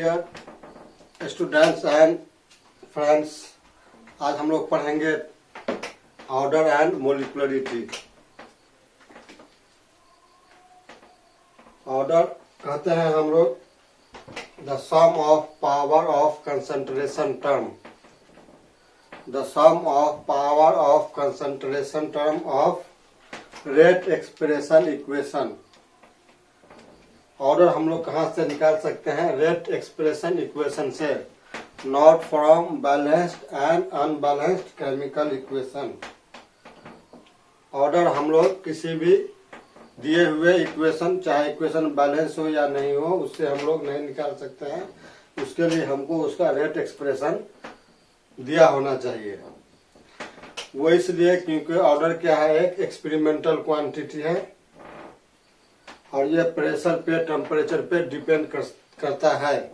Dear students and friends, आज हम लोग पढ़ेंगे ऑर्डर एंड मोलिकुलरिटी। ऑर्डर कहते हैं हम लोग the sum of power of concentration term, the sum of power of concentration term of rate expression equation. Order हम लोग कहाँ से निकाल सकते हैं? रेट एक्सप्रेशन इक्वेशन से, not from balanced and unbalanced chemical equation. Order हम लोग किसी भी दिए हुए इक्वेशन, चाहे इक्वेशन बैलेंस हो या नहीं हो, उससे हम लोग नहीं निकाल सकते हैं। उसके लिए हमको उसका रेट एक्सप्रेशन दिया होना चाहिए। वो इसलिए क्योंकि ऑर्डर क्या है, एक एक्सपेरिमेंटल क्वांटिटी है और ये प्रेशर पे, टेम्परेचर पे डिपेंड करता है।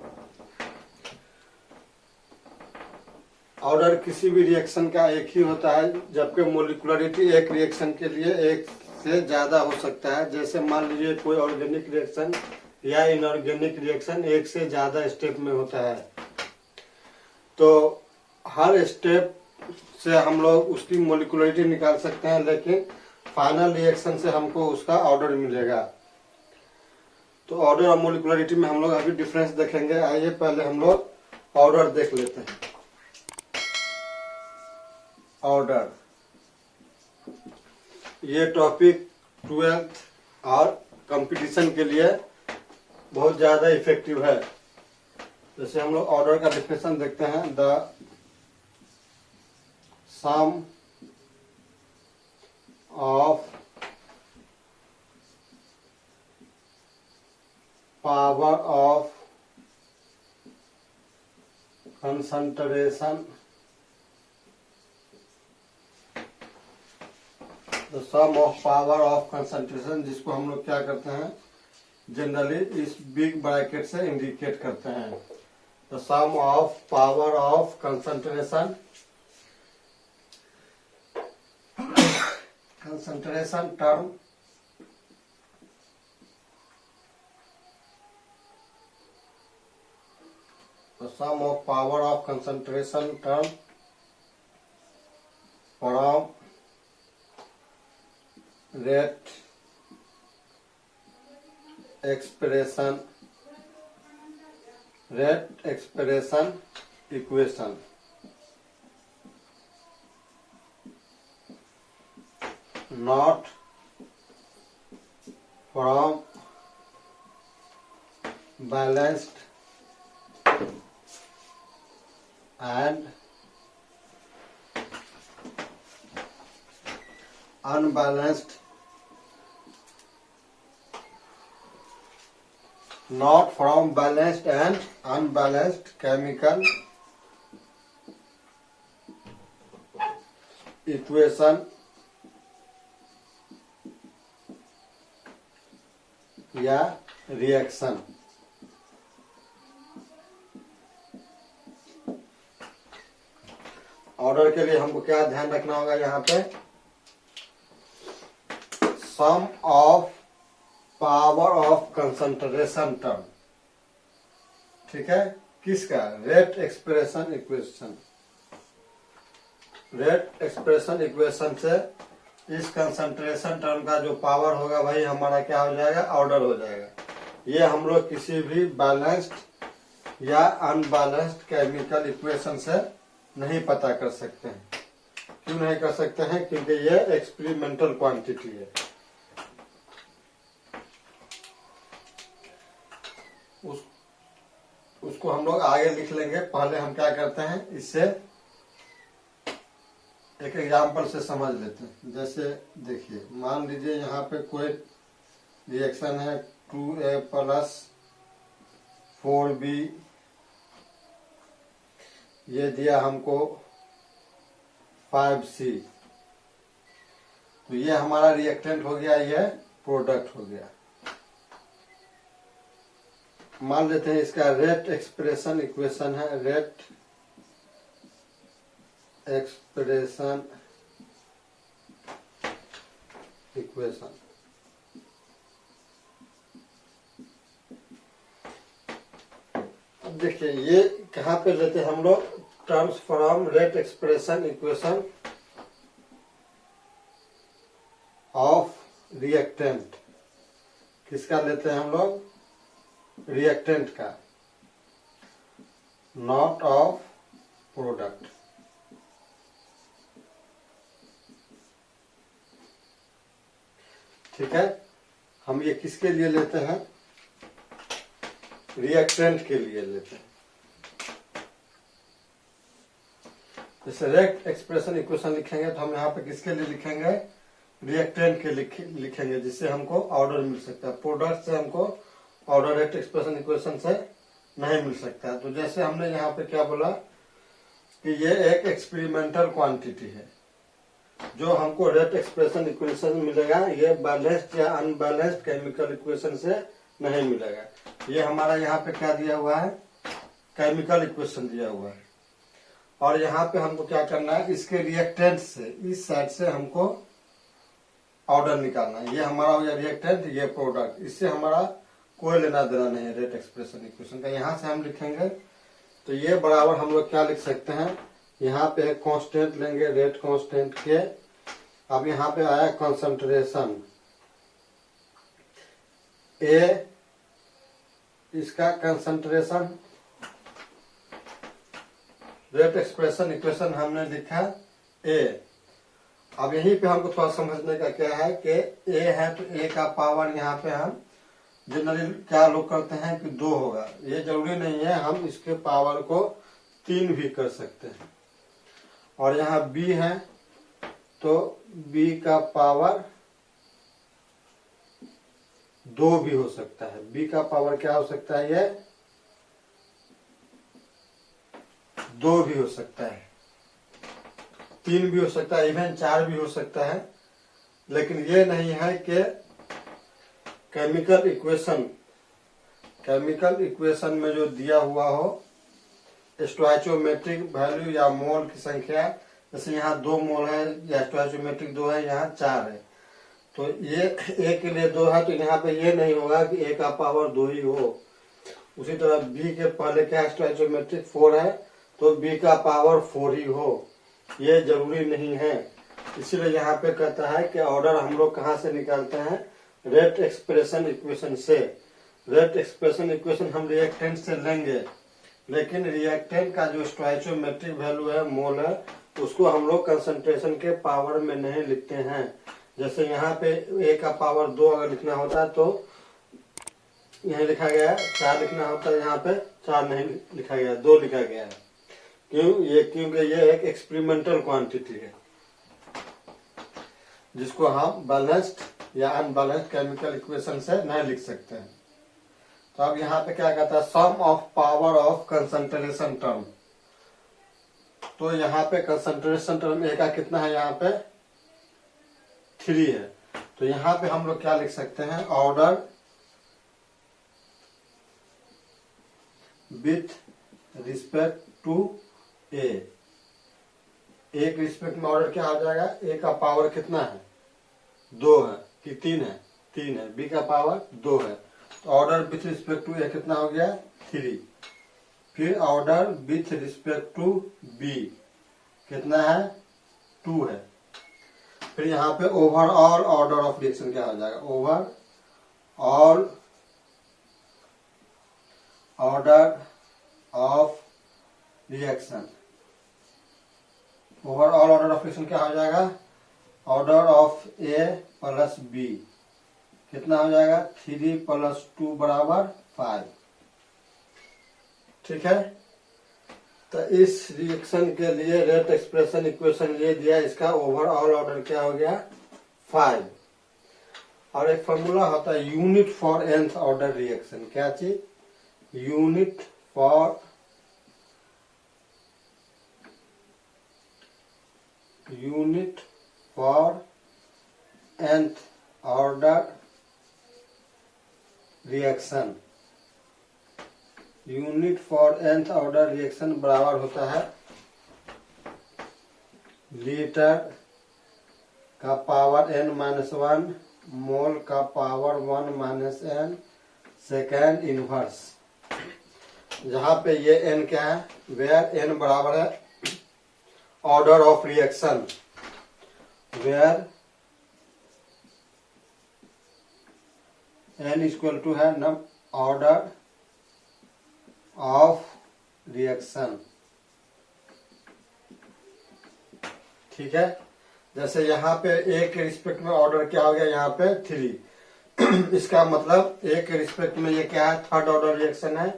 ऑर्डर किसी भी रिएक्शन का एक ही होता है, जबकि मोलिकुलरिटी एक रिएक्शन के लिए एक से ज्यादा हो सकता है। जैसे मान लीजिए कोई ऑर्गेनिक रिएक्शन या इनऑर्गेनिक रिएक्शन एक से ज्यादा स्टेप में होता है, तो हर स्टेप से हम लोग उसकी मोलिकुलरिटी निकाल सकते हैं, लेकिन फाइनल रिएक्शन से हमको उसका ऑर्डर मिलेगा। तो ऑर्डर और मोलिकुलरिटी में हम लोग अभी डिफरेंस देखेंगे। आइए पहले हम लोग ऑर्डर देख लेते हैं। ऑर्डर, ये टॉपिक 12th और कंपटीशन के लिए बहुत ज्यादा इफेक्टिव है। जैसे हम लोग ऑर्डर का डिफिनेशन देखते हैं, the sum of power of concentration, the sum of power of concentration, जिसको हम लोग क्या करते हैं, जनरली इस बिग ब्रैकेट से इंडिकेट करते हैं। The sum of power of concentration, concentration term the sum of power of concentration term from rate expression equation। Not from balanced and unbalanced, not from balanced and unbalanced chemical equation या reaction. Order के लिए हमको क्या ध्यान रखना होगा? यहाँ पे sum of power of concentration term, ठीक है, किसका? Rate expression equation. Rate expression equation से इस कंसंट्रेशन टर्म का जो पावर होगा वही हमारा क्या हो जाएगा? ऑर्डर हो जाएगा। ये हम लोग किसी भी बैलेंस्ड या अनबैलेंस्ड केमिकल इक्वेशन से नहीं पता कर सकते हैं। क्यों नहीं कर सकते हैं? क्योंकि ये एक्सपेरिमेंटल क्वांटिटी है। उसको हम लोग आगे लिख लेंगे। पहले हम क्या करते हैं, इससे एक एग्जांपल से समझ लेते हैं। जैसे देखिए, मान लीजिए यहाँ पे कोई रिएक्शन है 2A प्लस 4B, ये दिया हमको 5C, तो ये हमारा रिएक्टेंट हो गया, ये प्रोडक्ट हो गया। मान लेते हैं इसका रेट एक्सप्रेशन इक्वेशन है, रेट एक्सप्रेशन इक्वेशन। देखिए ये कहाँ पे लेते हैं हम लोग, terms from rate expression equation of reactant. किसका लेते हैं हम लोग, रिएक्टेंट का, नॉट ऑफ प्रोडक्ट। ठीक है, हम ये किसके लिए लेते हैं, रिएक्टेंट के लिए लेते हैं। जैसे रेट एक्सप्रेशन इक्वेशन लिखेंगे तो हम यहाँ पे किसके लिए लिखेंगे, रिएक्टेंट के लिखेंगे, जिससे हमको ऑर्डर मिल सकता है। प्रोडक्ट से हमको ऑर्डर रेट एक्सप्रेशन इक्वेशन से नहीं मिल सकता। तो जैसे हमने यहाँ पे क्या बोला कि ये एक एक्सपेरिमेंटल क्वांटिटी है, जो हमको रेट एक्सप्रेशन इक्वेशन मिलेगा, ये बैलेंस्ड या अनबैलेंस्ड केमिकल इक्वेशन से नहीं मिलेगा। ये हमारा यहाँ पे क्या दिया हुआ है, केमिकल इक्वेशन दिया हुआ है। और यहाँ पे हमको क्या करना है, इसके रिएक्टेंट से, इस साइड से हमको ऑर्डर निकालना है। ये हमारा हो गया रिएक्टेंट, ये प्रोडक्ट, इससे हमारा कोई लेना देना नहीं है रेट एक्सप्रेशन इक्वेशन का। यहाँ से हम लिखेंगे तो ये बराबर हम लोग क्या लिख सकते हैं, यहाँ पे एक कांस्टेंट लेंगे रेट कांस्टेंट के। अब यहाँ पे आया कंसंट्रेशन ए, इसका कंसंट्रेशन, रेट एक्सप्रेशन इक्वेशन हमने लिखा ए। अब यहीं पे हमको थोड़ा समझने का क्या है कि ए है तो ए का पावर यहाँ पे हम जनरली क्या लोग करते हैं कि 2 होगा। ये जरूरी नहीं है, हम इसके पावर को 3 भी कर सकते हैं। और यहाँ बी है तो बी का पावर 2 भी हो सकता है। बी का पावर क्या हो सकता है, ये 2 भी हो सकता है, 3 भी हो सकता है, इवन 4 भी हो सकता है। लेकिन ये नहीं है कि केमिकल इक्वेशन में जो दिया हुआ हो स्टोइचोमेट्रिक वैल्यू या मोल की संख्या, जैसे यहाँ 2 मोल है या स्टोइचोमेट्रिक 2 है, यहाँ 4 है, तो ये ए के लिए 2 है, तो यहाँ पे ये नहीं होगा कि ए का पावर 2 ही हो। उसी तरह बी के पहले क्या स्टोइचोमेट्रिक 4 है, तो बी का पावर 4 ही हो, ये जरूरी नहीं है। इसीलिए यहाँ पे कहता है कि ऑर्डर हम लोग कहाँ से निकालते हैं, रेट एक्सप्रेशन इक्वेशन से। रेट एक्सप्रेशन इक्वेशन हम रिएक्टेंट से लेंगे, लेकिन रिएक्टेंट का जो स्टोइचोमेट्रिक वैल्यू है, मोल है, उसको हम लोग कंसंट्रेशन के पावर में नहीं लिखते हैं। जैसे यहाँ पे ए का पावर 2 अगर लिखना होता तो यहाँ लिखा गया है 4 लिखना होता है, यहाँ पे 4 नहीं लिखा गया, 2 लिखा गया है। क्योंकि ये एक एक्सपेरिमेंटल क्वांटिटी है, जिसको हम बैलेंस्ड या अनबैलेंस्ड केमिकल इक्वेशन से नहीं लिख सकते हैं। तो अब यहाँ पे क्या कहता है, sum of power of concentration term. तो यहाँ पे कंसंट्रेशन टर्म ए का कितना है, यहाँ पे 3 है। तो यहाँ पे हम लोग क्या लिख सकते हैं, ऑर्डर विथ रिस्पेक्ट टू ए। ए के रिस्पेक्ट में ऑर्डर क्या हो जाएगा, ए का पावर कितना है, 2 है कि 3 है, 3 है। बी का पावर 2 है, तो order with respect to A कितना हो गया, 3। फिर order with respect to B कितना है, 2 है। फिर यहाँ पे ओवरऑल ऑर्डर ऑफ रिएक्शन क्या हो जाएगा, overall order of reaction. Overall order of reaction क्या हो जाएगा, order of A plus B कितना हो जाएगा, 3 + 2 = 5। ठीक है, तो इस रिएक्शन के लिए रेट एक्सप्रेशन इक्वेशन ये दिया, इसका ओवरऑल ऑर्डर क्या हो गया, 5। और एक फॉर्मूला होता है unit for nth order reaction. क्या चीज, unit for nth order reaction. Unit for nth order reaction बराबर होता है लीटर का पावर n-1 मोल का पावर 1 - n सेकेंड इनवर्स। जहाँ पे ये n क्या है, वेयर n बराबर है order of reaction, where n equal to है न ऑर्डर ऑफ रिएक्शन। ठीक है, जैसे यहाँ पे a के रिस्पेक्ट में ऑर्डर क्या हो गया, यहाँ पे 3 इसका मतलब a के रिस्पेक्ट में ये क्या है, थर्ड ऑर्डर रिएक्शन है,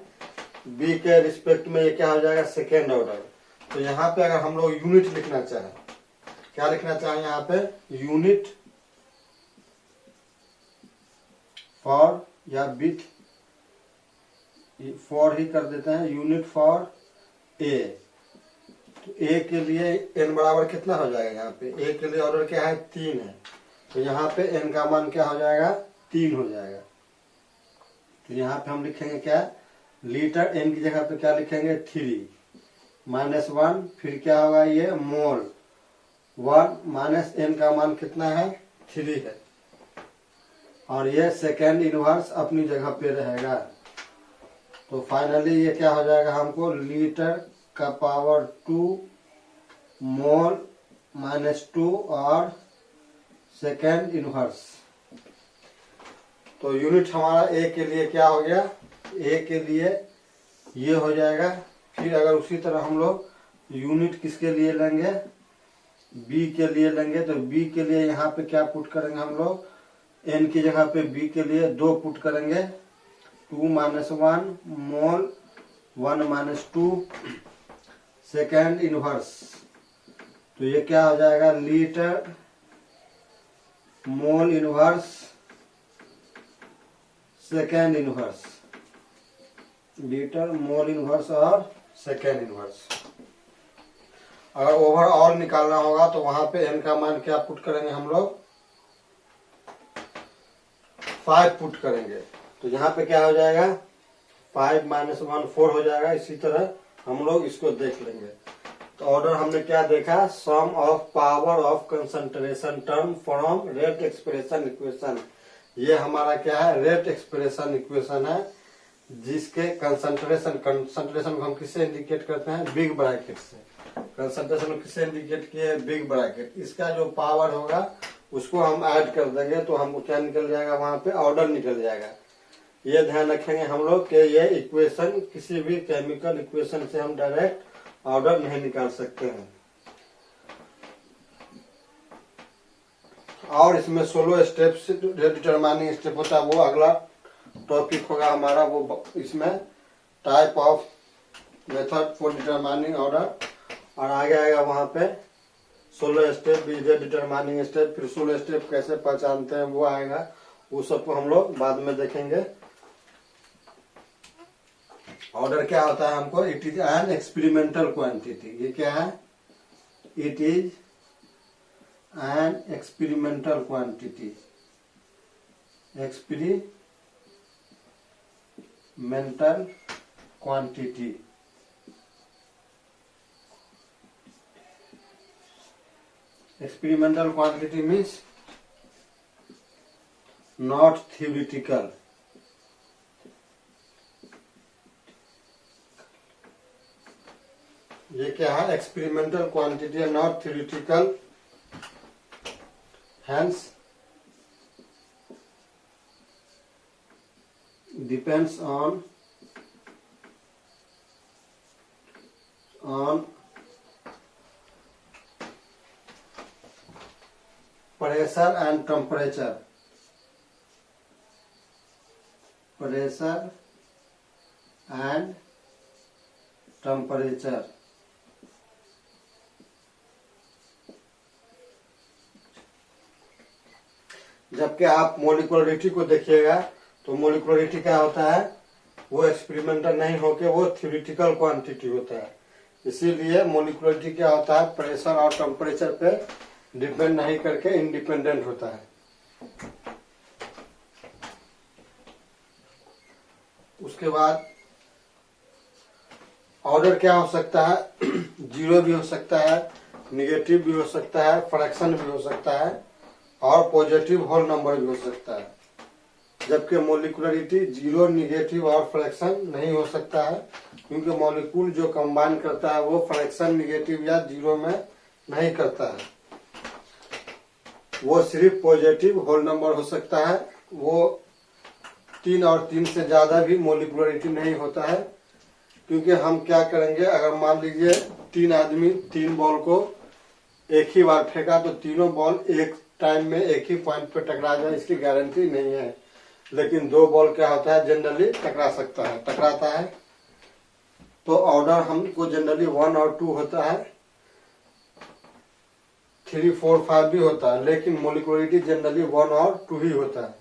b के रिस्पेक्ट में ये क्या हो जाएगा, सेकेंड ऑर्डर। तो यहाँ पे अगर हम लोग यूनिट लिखना चाहें, क्या लिखना चाहें यहाँ पे, यूनिट फॉर या विथ फॉर ही कर देते हैं, यूनिट फॉर ए। तो ए के लिए n बराबर कितना हो जाएगा, यहाँ पे ए के लिए ऑर्डर क्या है, 3 है, तो यहाँ पे n का मान क्या हो जाएगा, 3 हो जाएगा। तो यहाँ पे हम लिखेंगे क्या, लीटर, n की जगह पे क्या लिखेंगे, 3 -1, फिर क्या होगा ये मोल 1 माइनस n का मान कितना है, 3 है, और ये सेकेंड इनवर्स अपनी जगह पे रहेगा। तो फाइनली ये क्या हो जाएगा, हमको लीटर का पावर 2 मोल -2 और सेकेंड इनवर्स। तो यूनिट हमारा ए के लिए क्या हो गया, ए के लिए ये हो जाएगा। फिर अगर उसी तरह हम लोग यूनिट किसके लिए लेंगे, बी के लिए लेंगे, तो बी के लिए यहाँ पे क्या पुट करेंगे हम लोग, एन की जगह पे बी के लिए 2 पुट करेंगे, 2 - 1 मोल 1 - 2 सेकेंड इनवर्स। तो ये क्या हो जाएगा, litre mole inverse second inverse, litre mole inverse और सेकेंड इनवर्स। अगर ओवरऑल निकालना होगा तो वहां पे n का मान क्या पुट करेंगे हम लोग, 5 पुट करेंगे। तो यहाँ पे क्या हो जाएगा, 5 - 1 4 हो जाएगा। इसी तरह हम लोग इसको देख लेंगे। तो ऑर्डर हमने क्या देखा, sum of power of concentration term from rate expression equation. ये हमारा क्या है, रेट एक्सप्रेशन इक्वेशन है, जिसके कंसंट्रेशन को हम किससे इंडिकेट करते हैं, बिग ब्रैकेट से। कंसंट्रेशन को किससे इंडिकेट किए, बिग ब्रैकेट। इसका जो पावर होगा उसको हम ऐड कर देंगे तो हमको क्या निकल जाएगा, वहां पे ऑर्डर निकल जाएगा। ये ध्यान रखेंगे हम लोग कि ये इक्वेशन किसी भी केमिकल इक्वेशन से हम डायरेक्ट ऑर्डर नहीं निकाल सकते हैं। और इसमें 16 स्टेप से डिटरमाइनिंग स्टेप होता है, वो अगला टॉपिक होगा हमारा। वो इसमें type of method for determining order, और आगे आएगा वहां पे 16 स्टेप, डिटरमाइनिंग स्टेप, फिर 16 स्टेप कैसे पहचानते हैं वो आएगा। वो सबको हम लोग बाद में देखेंगे। ऑर्डर क्या होता है हमको, it is an experimental quantity. ये क्या है, it is an experimental quantity, experimental quantity. Experimental quantity means not theoretical। ये क्या है, एक्सपेरिमेंटल क्वांटिटी है, not theoretical, hence depends on pressure and temperature, pressure and temperature। जबकि आप मोलिकुलरिटी को देखिएगा तो मोलिकुलरिटी क्या होता है, वो एक्सपेरिमेंटल नहीं होके वो थ्योरेटिकल क्वांटिटी होता है। इसीलिए मोलिकुलरिटी क्या होता है, प्रेशर और टेम्परेचर पे डिपेंड नहीं करके इंडिपेंडेंट होता है। उसके बाद ऑर्डर क्या हो सकता है, 0 भी हो सकता है, निगेटिव भी हो सकता है, फ्रैक्शन भी हो सकता है, और पॉजिटिव होल नंबर भी हो सकता है। जबकि मोलिकुलरिटी जीरो, निगेटिव और फ्रैक्शन नहीं हो सकता है, क्योंकि मॉलिक्यूल जो कंबाइन करता है वो फ्रैक्शन निगेटिव या जीरो में नहीं करता है। वो सिर्फ पॉजिटिव होल नंबर हो सकता है। वो 3 और 3 से ज्यादा भी मोलिकुलरिटी नहीं होता है, क्योंकि हम क्या करेंगे, अगर मान लीजिए 3 आदमी 3 बॉल को एक ही बार फेंका तो तीनों बॉल एक टाइम में एक ही पॉइंट पे टकरा जाए, इसकी गारंटी नहीं है। लेकिन 2 बॉल क्या होता है, जनरली टकराता है। तो ऑर्डर हमको जनरली 1 और 2 होता है, 3, 4, 5 भी होता है, लेकिन मोलिकुलरिटी जनरली 1 और 2 ही होता है।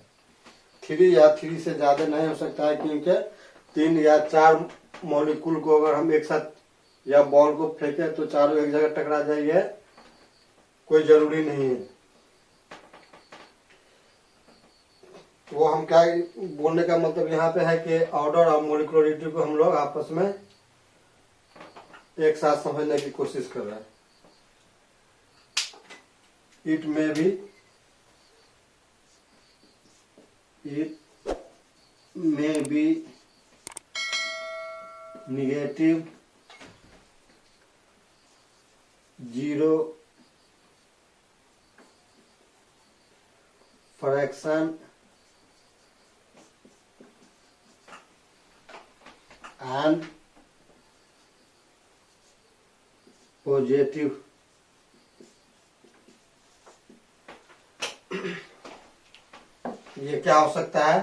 3 या 3 से ज्यादा नहीं हो सकता है, क्योंकि 3 या 4 मॉलिक्यूल को अगर हम एक साथ या बॉल को फेंके तो चारों एक जगह टकरा जाएंगे, कोई जरूरी नहीं है। वो हम क्या बोलने का मतलब यहाँ पे है कि ऑर्डर और मोलिकुलरिटी को हम लोग आपस में एक साथ समझने की कोशिश कर रहे हैं। इट में भी negative, zero, fraction and positive। ये क्या हो सकता है,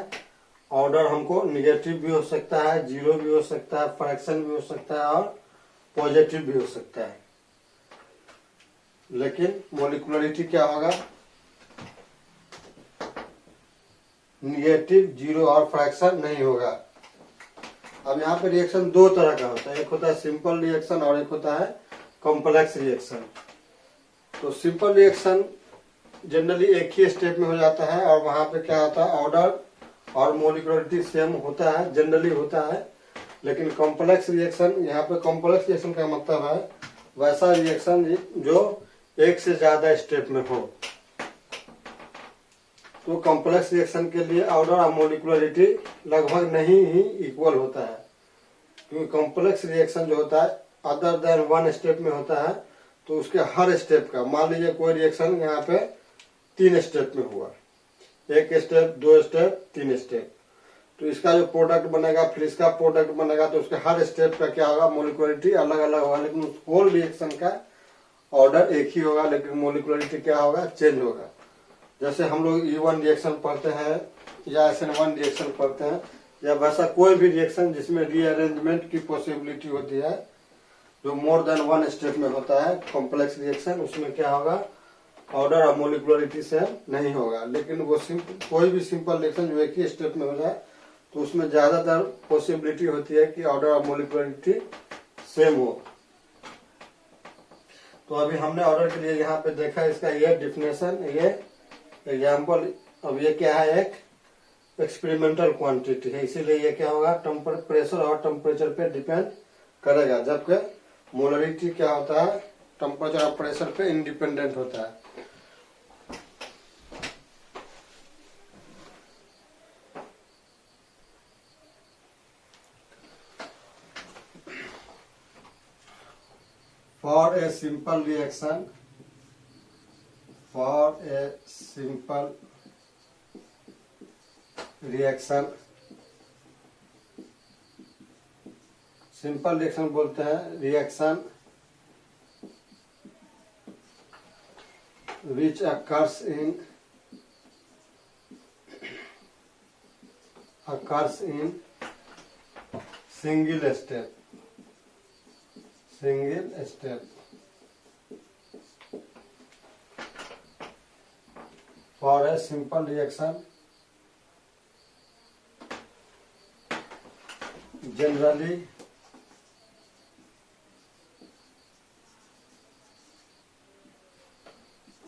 ऑर्डर हमको निगेटिव भी हो सकता है, जीरो भी हो सकता है, फ्रैक्शन भी हो सकता है और पॉजिटिव भी हो सकता है। लेकिन मोलिकुलरिटी क्या होगा, निगेटिव, जीरो और फ्रैक्शन नहीं होगा। अब यहाँ पे रिएक्शन 2 तरह का होता है, एक होता है सिंपल रिएक्शन और एक होता है कॉम्प्लेक्स रिएक्शन। तो सिंपल रिएक्शन जनरली एक ही स्टेप में हो जाता है और वहां पे क्या होता है, ऑर्डर और मोलिकुलरिटी सेम होता है, जनरली होता है। लेकिन कॉम्प्लेक्स रिएक्शन, यहाँ पे कॉम्प्लेक्स रिएक्शन का मतलब है वैसा रिएक्शन जो एक से ज्यादा स्टेप में हो। तो कॉम्प्लेक्स रिएक्शन के लिए ऑर्डर और मोलिकुलरिटी लगभग नहीं ही इक्वल होता है, क्योंकि कॉम्प्लेक्स रिएक्शन जो होता है अदर देन 1 स्टेप में होता है। तो उसके हर स्टेप का, मान लीजिए कोई रिएक्शन यहाँ पे 3 स्टेप में हुआ, 1 स्टेप, 2 स्टेप, 3 स्टेप, तो इसका जो प्रोडक्ट बनेगा फिर इसका प्रोडक्ट बनेगा, तो उसके हर स्टेप का क्या होगा, मोलिकुलरिटी अलग अलग होगा। लेकिन उस होल रिएक्शन का ऑर्डर एक ही होगा, लेकिन मोलिकुलरिटी क्या होगा, चेंज होगा। जैसे हम लोग E1 रिएक्शन पढ़ते हैं या SN1 रिएक्शन पढ़ते हैं, या वैसा कोई भी रिएक्शन जिसमें रीअरेंजमेंट की पॉसिबिलिटी होती है, जो मोर देन 1 स्टेप में होता है कॉम्प्लेक्स रिएक्शन, उसमें क्या होगा, ऑर्डर और मोलिकुलरिटी से नहीं होगा। लेकिन वो कोई भी सिंपल रिएक्शन जो एक ही स्टेप में हो जाए तो उसमें ज्यादातर पॉसिबिलिटी होती है कि ऑर्डर और मोलिकुलरिटी सेम हो। तो अभी हमने ऑर्डर के लिए यहाँ पे देखा, इसका ये डिफिनेशन, ये एग्जाम्पल। अब ये क्या है, एक एक्सपेरिमेंटल क्वांटिटी है, इसीलिए ये क्या होगा, प्रेशर और टेम्परेचर पे डिपेंड करेगा। जबकि मोलरिटी क्या होता है, टेम्परेचर और प्रेशर पे इंडिपेंडेंट होता है। For a simple reaction, simple reaction बोलते हैं reaction which occurs in single step। For a simple reaction, generally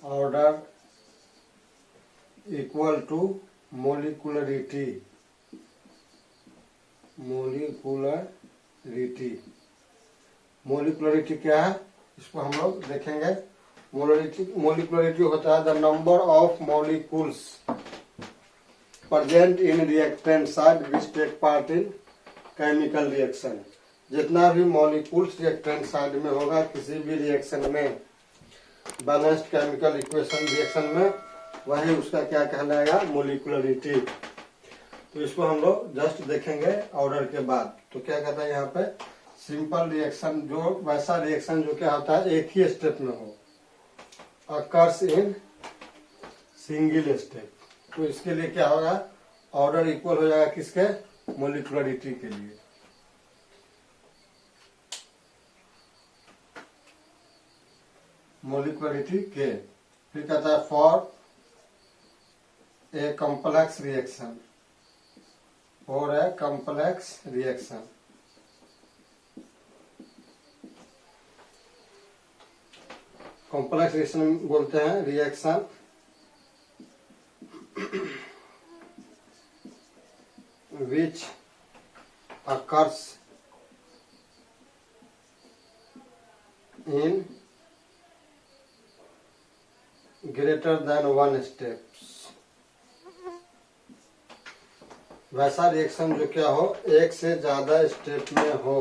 order equal to molicularity। Molecularity क्या है, इसको हम लोग देखेंगे। मोलिकुलरिटी होता है the number of molecules present in reactant side which take part in chemical reaction. जितना भी मॉलिक्यूल्स रिएक्टेंट साइड में होगा किसी भी रिएक्शन में, बैलेंस्ड केमिकल इक्वेशन रिएक्शन में, वही उसका क्या कहलाएगा, मोलिकुलरिटी। तो इसको हम लोग जस्ट देखेंगे ऑर्डर के बाद। तो क्या कहता है यहाँ पे, सिंपल रिएक्शन, जो वैसा रिएक्शन जो क्या होता है एक ही स्टेप में हो, अकर्स इन सिंगल स्टेप। तो इसके लिए क्या होगा, ऑर्डर इक्वल हो जाएगा किसके, मोलिकुलरिटी के लिए। मोलिकुलरिटी के फिर कहता है for a complex reaction, for a complex reaction. Complex reaction बोलते हैं reaction which occurs in greater than one steps। वैसा रिएक्शन जो क्या हो, एक से ज्यादा स्टेप में हो,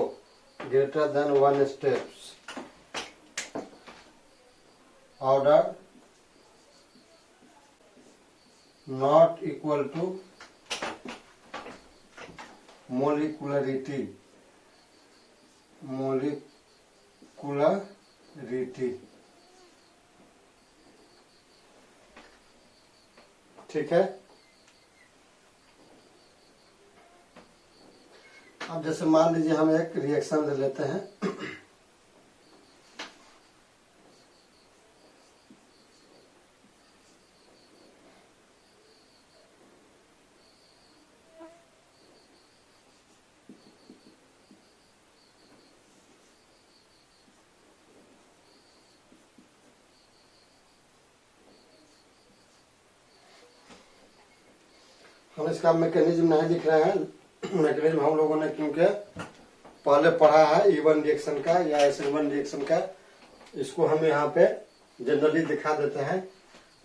greater than one steps. Order not equal to molecularity, molecularity. ठीक है। अब जैसे मान लीजिए हम एक रिएक्शन ले लेते हैं, हम इसका मैकेनिज्म नहीं लिख रहे हैं। मैकेनिज्म हम लोगों ने क्योंकि पहले पढ़ा है E1 रिएक्शन का या SN1 रिएक्शन का, इसको हम यहाँ पे जनरली दिखा देते हैं।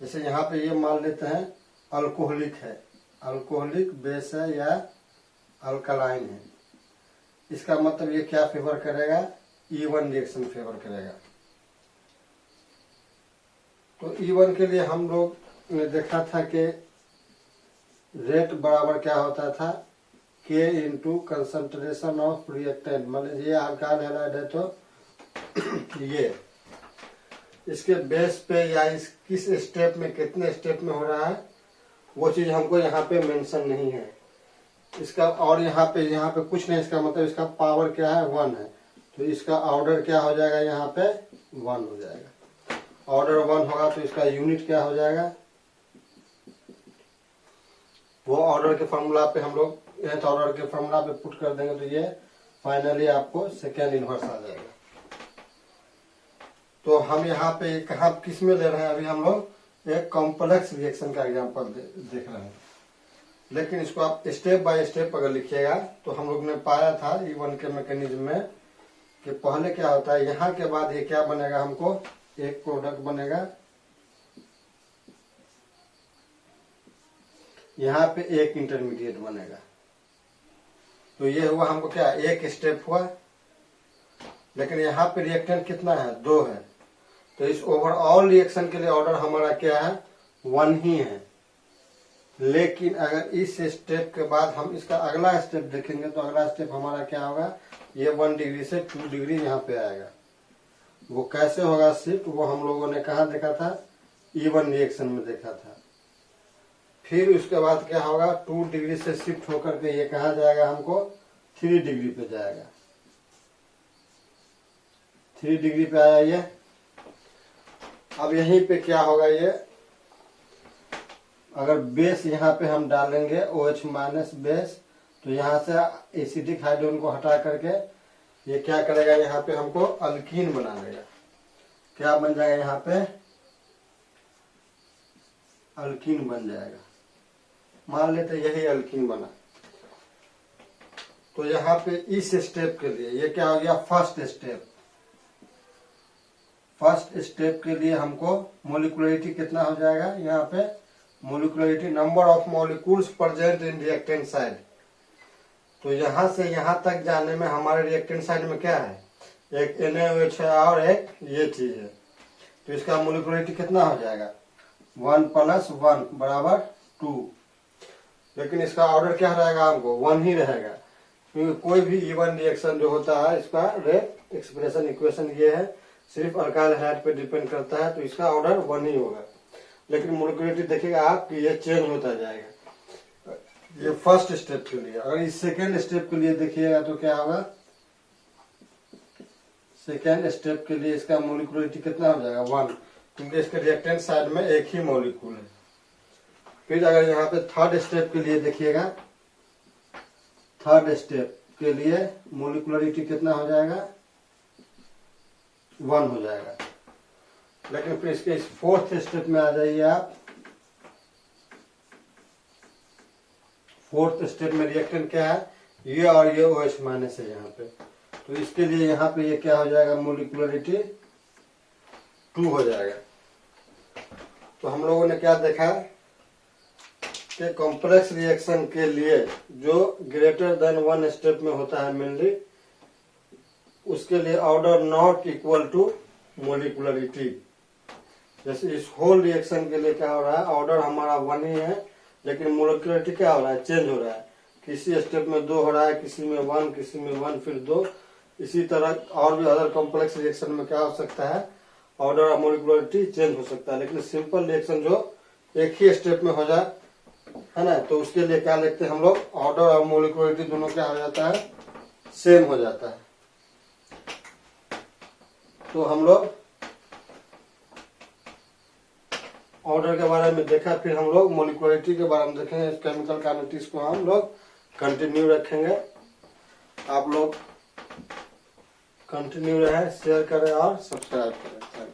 जैसे यहाँ पे ये मान लेते हैं अल्कोहलिक है, अल्कोहलिक बेस है या अल्कलाइन है। इसका मतलब ये क्या फेवर करेगा, E1 रिएक्शन फेवर करेगा। तो E1 के लिए हम लोग ने देखा था कि रेट बराबर क्या होता था, K into concentration of reactant. मान लीजिए ये अल्काइल हैलाइड है तो ये इसके बेस पे या इस किस स्टेप में, कितने स्टेप में हो रहा है, वो चीज हमको यहाँ पे मेंशन नहीं है इसका। और यहाँ पे कुछ नहीं, इसका मतलब इसका पावर क्या है, 1 है। तो इसका ऑर्डर क्या हो जाएगा, यहाँ पे 1 हो जाएगा। ऑर्डर 1 होगा तो इसका यूनिट क्या हो जाएगा, वो ऑर्डर के फॉर्मूला पे हम लोग nth ऑर्डर के फॉर्मूला पे पुट कर देंगे तो ये फाइनली आपको सेकेंड इनवर्स आ जाएगा। तो हम यहाँ पे कहा किस में ले रहे हैं, अभी हम लोग एक कॉम्प्लेक्स रिएक्शन का एग्जांपल देख रहे हैं। लेकिन इसको आप स्टेप बाय स्टेप अगर लिखिएगा तो हम लोग ने पाया था E1 के मैकेनिज्म में कि पहले क्या होता है, यहाँ के बाद ये क्या बनेगा, हमको एक प्रोडक्ट बनेगा, यहाँ पे एक इंटरमीडिएट बनेगा। तो ये हुआ हमको क्या, एक स्टेप हुआ। लेकिन यहाँ पे रिएक्टेंट कितना है, 2 है। तो इस ओवरऑल रिएक्शन के लिए ऑर्डर हमारा क्या है, 1 ही है। लेकिन अगर इस स्टेप के बाद हम इसका अगला स्टेप देखेंगे तो अगला स्टेप हमारा क्या होगा, ये 1 डिग्री से 2 डिग्री यहाँ पे आएगा। वो कैसे होगा शिफ्ट, वो हम लोगों ने कहा देखा था, E1 रिएक्शन में देखा था। फिर उसके बाद क्या होगा, 2 डिग्री से शिफ्ट होकर के ये कहा जाएगा, हमको 3 डिग्री पे जाएगा। 3 डिग्री पे आया ये। अब यहीं पे क्या होगा, ये अगर बेस यहाँ पे हम डालेंगे OH माइनस बेस, तो यहाँ से एसिडिक हाइड्रोजन को हटा करके ये क्या करेगा, यहाँ पे हमको अल्कीन बना देगा। क्या बन जाएगा, यहाँ पे अल्कीन बन जाएगा। मान लेते यही अल्कीन बना। तो यहाँ पे इस स्टेप के लिए ये क्या हो गया, फर्स्ट स्टेप। फर्स्ट स्टेप के लिए हमको मोलिकुलरिटी कितना हो जाएगा, यहाँ पे molecularity number of molecules present in reactant side. तो यहाँ से यहाँ तक जाने में हमारे रिएक्टेंट साइड में क्या है, एक NaOH है और एक ये चीज है। तो इसका मोलिकुलरिटी कितना हो जाएगा, 1 + 1 = 2। लेकिन इसका ऑर्डर क्या रहेगा, हमको 1 ही रहेगा, क्योंकि कोई भी इवन रिएक्शन जो होता है इसका रेट एक्सप्रेशन इक्वेशन ये है, सिर्फ अल्काइल हैलाइड पे डिपेंड करता है, तो इसका ऑर्डर 1 ही होगा। लेकिन मोलिकुलरिटी देखिएगा आप कि ये चेंज होता जाएगा। ये फर्स्ट स्टेप के लिए। अगर इस सेकेंड स्टेप के लिए देखिएगा तो क्या होगा, सेकेंड स्टेप के लिए इसका मोलिकुलरिटी कितना हो जाएगा, 1, क्योंकि इसके रिएक्टेंट साइड में एक ही मॉलिक्यूल है। फिर अगर यहाँ पे थर्ड स्टेप के लिए देखिएगा, थर्ड स्टेप के लिए मोलिकुलरिटी कितना हो जाएगा, 1 हो जाएगा। लेकिन फिर इसके इस फोर्थ स्टेप में आ जाइए आप। फोर्थ स्टेप में रिएक्टेंट क्या है, ये और ये OH- है यहाँ पे। तो इसके लिए यहाँ पे ये क्या हो जाएगा, मोलिकुलरिटी 2 हो जाएगा। तो हम लोगों ने क्या देखा कि कॉम्प्लेक्स रिएक्शन के लिए जो ग्रेटर देन 1 स्टेप में होता है मेनली, उसके लिए order not equal to molecularity. जैसे इस होल रिएक्शन के लिए क्या हो रहा है, ऑर्डर हमारा 1 ही है, लेकिन मोलिकुलरिटी क्या हो रहा है, चेंज हो रहा है। किसी स्टेप में 2 हो रहा है, किसी में 1, किसी में 1 फिर 2। इसी तरह और भी अदर कॉम्प्लेक्स रिएक्शन में क्या हो सकता है, ऑर्डर और मोलिकुलरिटी चेंज हो सकता है। लेकिन सिंपल रिएक्शन जो एक ही स्टेप में हो जाए, है ना, तो उसके लिए क्या लिखते हैं हम लोग, ऑर्डर और मोलिकुलरिटी दोनों क्या हो जाता है, सेम हो जाता है। तो हम लोग ऑर्डर के बारे में देखा, फिर हम लोग मोलिकुलरिटी के बारे में देखेंगे। केमिकल काइनेटिक्स को हम लोग कंटिन्यू रखेंगे। आप लोग कंटिन्यू रहे, शेयर करें और सब्सक्राइब करें।